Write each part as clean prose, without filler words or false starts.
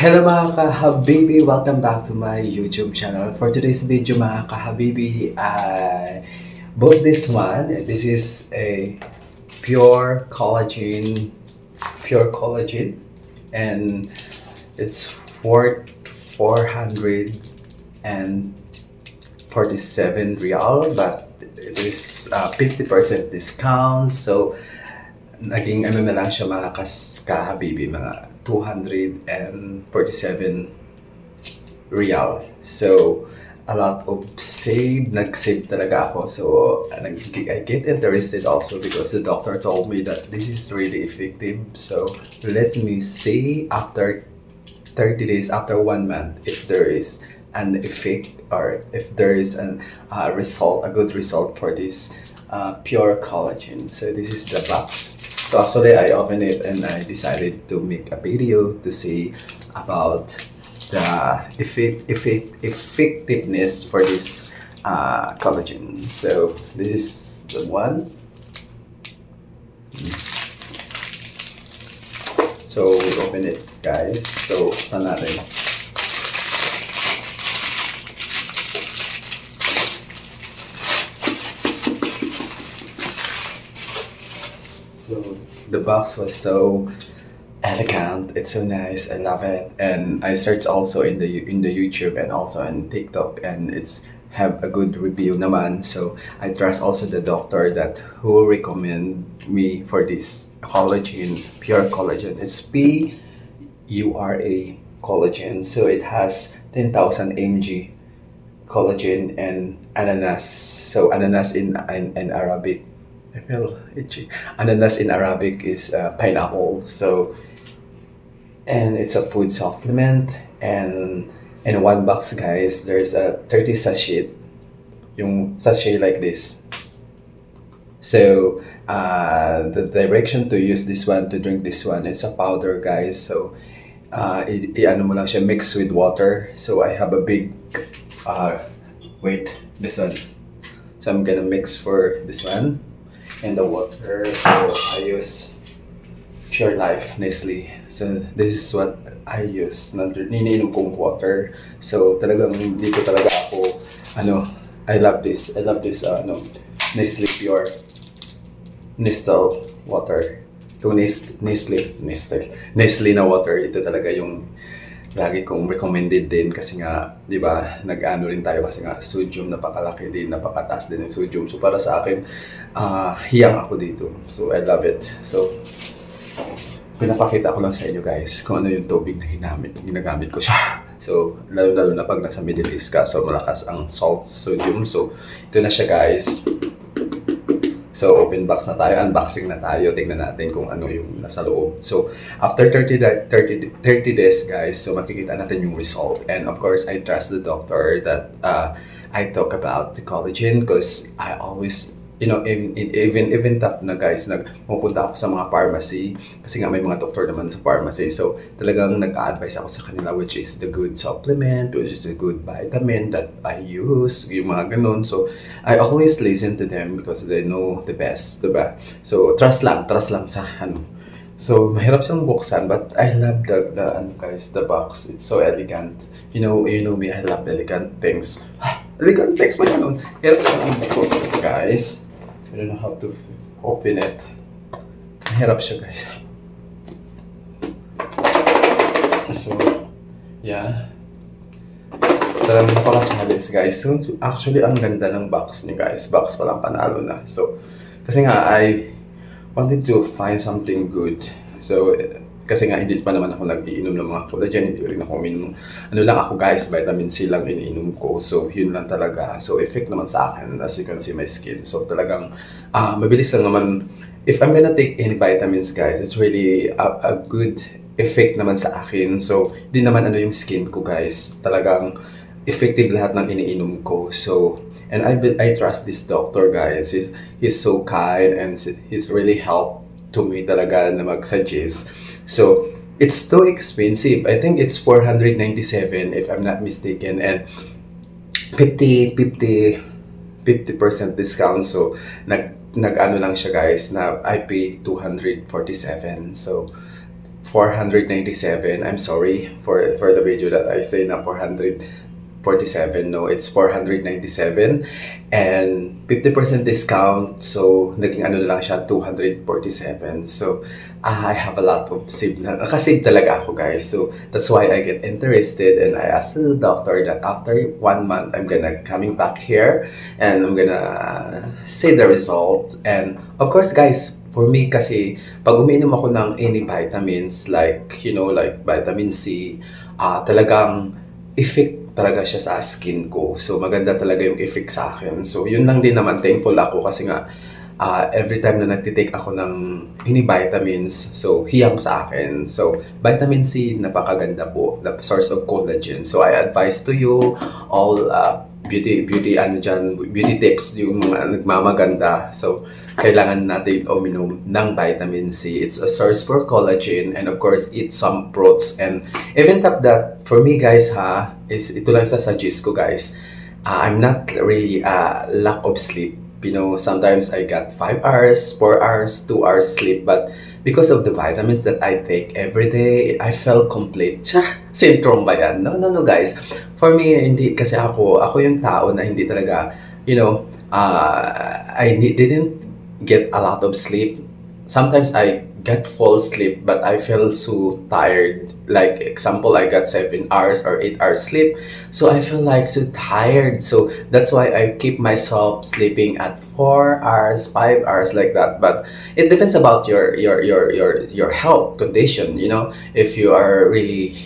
Hello mga kahabibi! Welcome back to my YouTube channel. For today's video mga kahabibi, I bought this one. This is a pure collagen and it's worth 447 real, but it is 50% discount. So naging ano na lang siya mga kahabibi, mga 247 real. So a lot of nag-save talaga ako. So I get interested also because the doctor told me that this is really effective. So let me see after 30 days, after 1 month, if there is an effect or if there is a good result for this pure collagen. So this is the box. So actually I opened it and I decided to make a video to see about the effectiveness for this collagen. So this is the one. So we open it, guys. So saan natin? So the box was so elegant. It's so nice. I love it. And I searched also in the YouTube and also in TikTok, and it's have a good review naman. So I trust also the doctor that who recommend me for this collagen, pure collagen. It's PURA collagen. So it has 10,000 mg collagen and ananas. So ananas in Arabic, I feel itchy. Ananas in Arabic is pineapple. So, and it's a food supplement. And in one box, guys, there's a 30 sachet. Yung sachet like this. So, the direction to use this one, to drink this one, it's a powder, guys. So, ano mo lang siya, mix with water. So, I have a big, wait, this one. So, I'm gonna mix for this one. And the water, so I use Pure Life Nestle. So this is what I use. Niniinom kong water. So talagang dito talaga ako, I love this. I love this Nestle Pure Nestle water. To Nestle na water. Ito talaga yung lagi kong recommended din kasi nga, di ba, nag-ano rin tayo kasi nga sodium, napakalaki din, napakataas din yung sodium. So para sa akin, hiyang ako dito. So I love it. So pinapakita ko lang sa inyo, guys, kung ano yung tubig na ginagamit ko siya. So lalo na pag nasa Middle East ka, so malakas ang salt, sodium. So ito na siya, guys. So open box na tayo, unboxing na tayo, tingnan natin kung ano yung nasa loob. So after 30 days, guys, so makikita natin yung result. And of course, I trust the doctor that I talk about the collagen because I always, even top na, guys, nagpupunta ako sa mga pharmacy kasi nga may mga doctor naman sa pharmacy. So talagang nag-a-advise ako sa kanila which is the good supplement, which is the good vitamin that I use, yung mga ganun. So I always listen to them because they know the best, diba? So trust lang sa So mahirap siyang buksan, but I love the guys, the box. It's so elegant. You know me, I love elegant things. Elegant things pa yun. Hirap siyang i-bukos, guys. I don't know how to open it. Mahirap siya, guys. So, yeah. Talagang napaka-challenge, guys. So, actually, ang ganda ng box niya, guys. Box pa lang, panalo na. So, kasi nga, I wanted to find something good. So, kasi nga, hindi pa naman ako nag-iinom ng mga collagen. Hindi rin ako uminom. Lang ako, guys, vitamin C lang iniinom ko. So, yun lang talaga. So, effect naman sa akin, as you can see my skin. So, talagang, mabilis lang naman. If I'm gonna take any vitamins, guys, it's really a good effect naman sa akin. So, di naman yung skin ko, guys. Talagang effective lahat ng iniinom ko. So, and I trust this doctor, guys. He's so kind and he's really helped to me talaga na mag-suggest. So, it's so expensive. I think it's 497 if I'm not mistaken, and 50% discount. So, nag-ano lang siya, guys, na I pay 247. So, 497. I'm sorry for the video that I say na 447. No, it's 497 and 50% discount. So naging ano na lang siya, 247. So I have a lot of save na. Nakasave talaga ako, guys. So that's why I get interested and I asked the doctor that after 1 month I'm gonna coming back here and I'm gonna see the result. And of course, guys, for me kasi pag umiinom ako ng any vitamins like, you know, like vitamin C, talagang effect talaga siya sa skin ko. So maganda talaga yung effect sa akin. So yun lang din naman, thankful ako kasi nga every time na nagtitake ako ng any vitamins, so hiyang sa akin. So vitamin C, napakaganda po, the source of collagen. So I advise to you all beauty tips, yung mga nagmamaganda. So kailangan natin uminom ng vitamin C. It's a source for collagen and of course eat some fruits. And even that for me, guys, is ito lang sa suggest ko, guys. I'm not really lack of sleep. You know, sometimes I got 5 hours, 4 hours, 2 hours sleep, but because of the vitamins that I take every day, I felt complete. Syndrome ba yan? No, guys. For me, hindi kasi ako yung tao na hindi talaga, you know, didn't get a lot of sleep. Sometimes I get full sleep, but I feel so tired. Like example, I got 7 hours or 8 hours sleep, so I feel like so tired. So that's why I keep myself sleeping at 4 hours, 5 hours, like that. But it depends about your health condition. You know, if you are really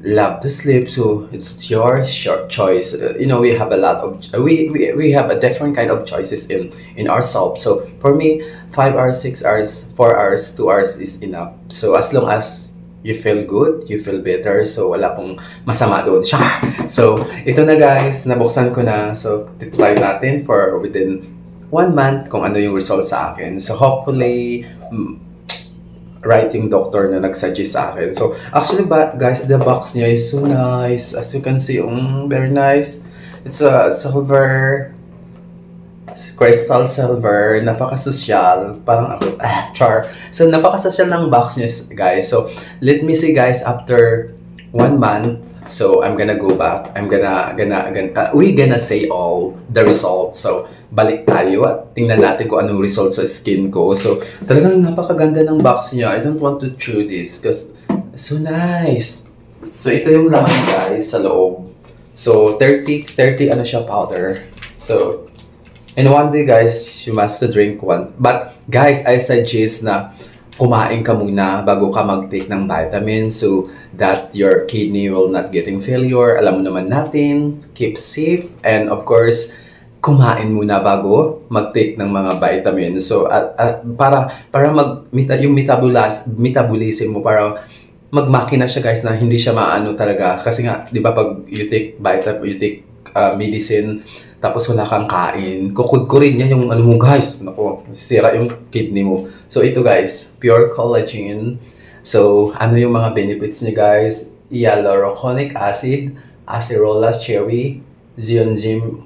love to sleep, so it's your short choice. You know, we have a lot of we have a different kind of choices in ourselves. So for me, 5 hours, 6 hours, 4 hours, 2 hours is enough. So as long as you feel good, you feel better, so wala pong masama doon. So ito na, guys, nabuksan ko na. So try natin for within 1 month kung ano yung result sa akin. So hopefully right yung doctor na nagsuggest sa akin. So actually, guys, the box niya is so nice. As you can see, very nice. It's a silver, crystal silver, napaka-social. Parang ako, char. So napaka-social ng box niya, guys. So let me see, guys, after 1 month. So I'm gonna go back. We gonna say all the results. So balik tayo at tingnan natin kung anong result sa skin ko. So talagang napakaganda ng box niya. I don't want to chew this because so nice. So ito yung laman, guys, sa loob. So 30 ano siya, powder. So in one day, guys, you must drink one. But guys, I suggest na kumain ka muna bago ka mag-take ng vitamins so that your kidney will not getting failure. Alam mo naman natin, keep safe, and of course, kumain muna bago mag-take ng mga vitamins. So para yung metabolism mo, para magmakina siya, guys, na hindi siya maano talaga. Kasi nga, di ba, pag you take medicine, tapos wala kang kain, kukudkurin niya yung ano mo, guys. Naku, masisira yung kidney mo. So ito, guys, pure collagen. So ano yung mga benefits niya, guys? Hyaluronic acid, acerola cherry, zeoenzyme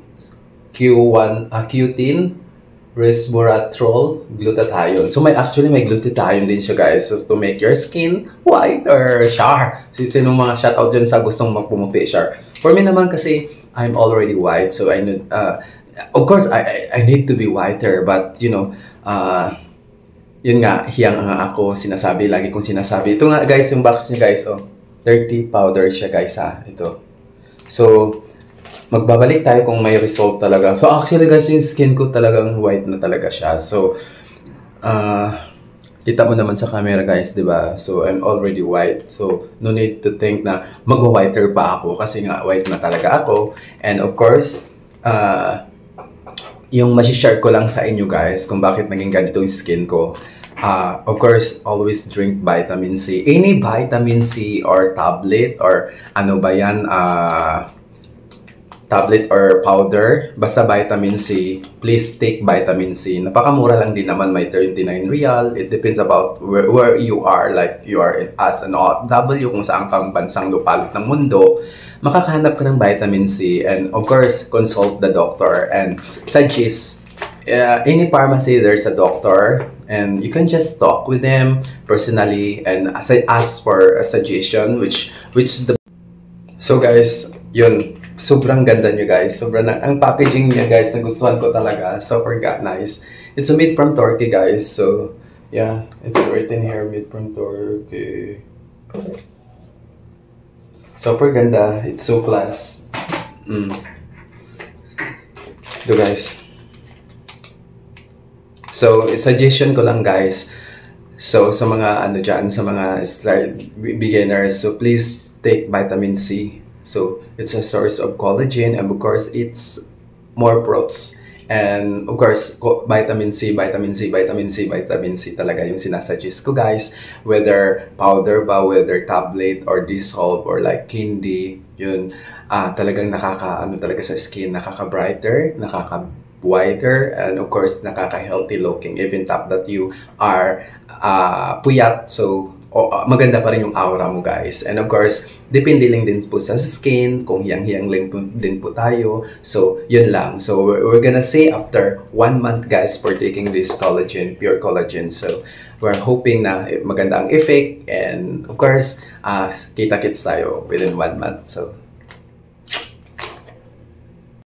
Q10, resveratrol, glutathione. So may glutathione din siya, guys. So to make your skin whiter. Sino mga shoutout dyan sa gustong magpumuti, For me naman kasi, I'm already white, so I need, of course, I need to be whiter, but you know, yun nga, hiyang nga ako lagi kong sinasabi. Ito nga, guys, yung box niya, guys, 30 powder siya, guys, ito. So, magbabalik tayo kung may result talaga. So, actually, guys, yung skin ko talagang white na talaga siya. So, kita mo naman sa camera, guys, di ba? So, I'm already white. So, no need to think na mag-whiter pa ako kasi nga white na talaga ako. And of course, yung masishare ko lang sa inyo, guys, kung bakit naging ganito yung skin ko. Of course, always drink vitamin C. Any vitamin C or tablet or ano ba yan, tablet or powder, basta vitamin C, please take vitamin C. Napakamura lang din naman, may 39 real. It depends about where you are, like you are as an OFW, kung saan kang bansang lupalot ng mundo, makakahanap ka ng vitamin C. And of course, consult the doctor and suggest any pharmacy, there's a doctor, and you can just talk with them personally and ask for a suggestion which the so guys, yun, sobrang ganda nyo guys. Ang packaging niya guys, nagustuhan ko talaga. Super nice. It's a made from Turkey guys. So, yeah, it's written here, made from Turkey. Super ganda. It's so class. Ito guys. So, suggestion ko lang guys. So, sa mga ano dyan, sa mga beginners, so please take vitamin C. So, it's a source of collagen and of course, it's more proteins. And of course, vitamin C talaga yung sinasuggest ko guys. Whether powder ba, whether tablet or dissolve or like candy, yun, talagang nakaka-ano talaga sa skin, nakaka-brighter, nakaka-whiter, and of course, nakaka-healthy looking. Even top that you are puyat, so maganda pa rin yung aura mo guys. And of course, depende lang din po sa skin, kung hiyang-hiyang lang din po tayo. So, yun lang. So, we're gonna say after 1 month guys for taking this collagen, pure collagen. So, we're hoping na maganda ang effect. And of course, kita-kits tayo within 1 month. So,